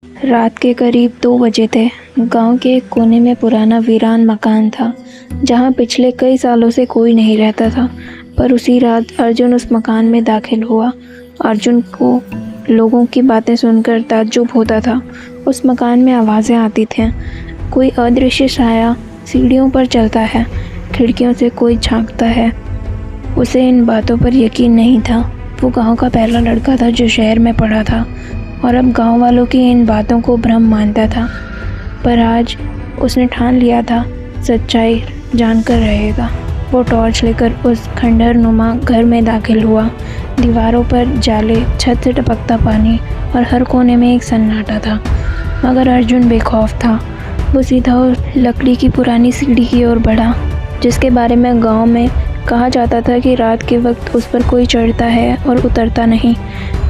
रात के करीब 2 बजे थे। गांव के एक कोने में पुराना वीरान मकान था, जहां पिछले कई सालों से कोई नहीं रहता था। पर उसी रात अर्जुन उस मकान में दाखिल हुआ। अर्जुन को लोगों की बातें सुनकर ताज्जुब होता था। उस मकान में आवाज़ें आती थीं। कोई अदृश्य साया सीढ़ियों पर चलता है, खिड़कियों से कोई झांकता है। उसे इन बातों पर यकीन नहीं था। वो गांव का पहला लड़का था जो शहर में पढ़ा था और अब गांव वालों की इन बातों को भ्रम मानता था। पर आज उसने ठान लिया था, सच्चाई जानकर रहेगा। वो टॉर्च लेकर उस खंडहर नुमा घर में दाखिल हुआ। दीवारों पर जाले, छत से टपकता पानी और हर कोने में एक सन्नाटा था। मगर अर्जुन बेखौफ था। वो सीधा उस लकड़ी की पुरानी सीढ़ी की ओर बढ़ा, जिसके बारे में गांव में कहा जाता था कि रात के वक्त उस पर कोई चढ़ता है और उतरता नहीं।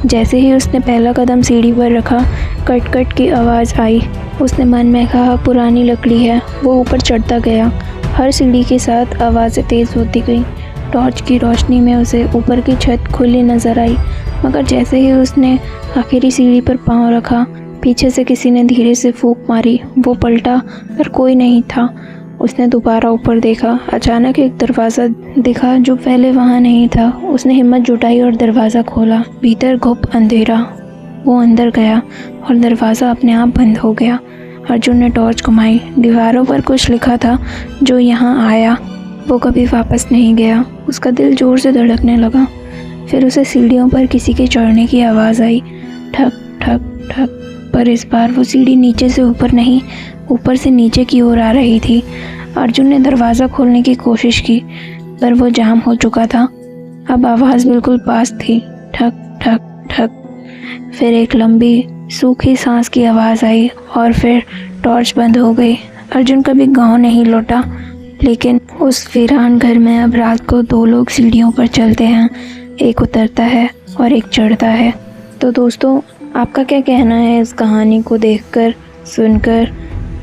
जैसे ही उसने पहला कदम सीढ़ी पर रखा, कट कट की आवाज़ आई। उसने मन में कहा, पुरानी लकड़ी है। वो ऊपर चढ़ता गया। हर सीढ़ी के साथ आवाज़ें तेज़ होती गईं। टॉर्च की रोशनी में उसे ऊपर की छत खुली नज़र आई। मगर जैसे ही उसने आखिरी सीढ़ी पर पाँव रखा, पीछे से किसी ने धीरे से फूंक मारी। वो पलटा पर कोई नहीं था। उसने दोबारा ऊपर देखा। अचानक एक दरवाज़ा दिखा जो पहले वहाँ नहीं था। उसने हिम्मत जुटाई और दरवाज़ा खोला। भीतर घुप अंधेरा। वो अंदर गया और दरवाज़ा अपने आप बंद हो गया। अर्जुन ने टॉर्च घुमाई। दीवारों पर कुछ लिखा था, जो यहाँ आया वो कभी वापस नहीं गया। उसका दिल ज़ोर से धड़कने लगा। फिर उसे सीढ़ियों पर किसी के चढ़ने की आवाज़ आई, ठक ठक ठक। पर इस बार वो सीढ़ी नीचे से ऊपर नहीं, ऊपर से नीचे की ओर आ रही थी। अर्जुन ने दरवाज़ा खोलने की कोशिश की, पर वो जाम हो चुका था। अब आवाज़ बिल्कुल पास थी, ठक ठक ठक। फिर एक लंबी सूखी सांस की आवाज़ आई और फिर टॉर्च बंद हो गई। अर्जुन कभी गांव नहीं लौटा, लेकिन उस वीरान घर में अब रात को 2 लोग सीढ़ियों पर चलते हैं। एक उतरता है और एक चढ़ता है। तो दोस्तों, आपका क्या कहना है इस कहानी को देखकर, सुनकर,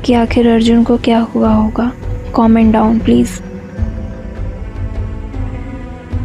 कि आखिर अर्जुन को क्या हुआ होगा? Comment down please.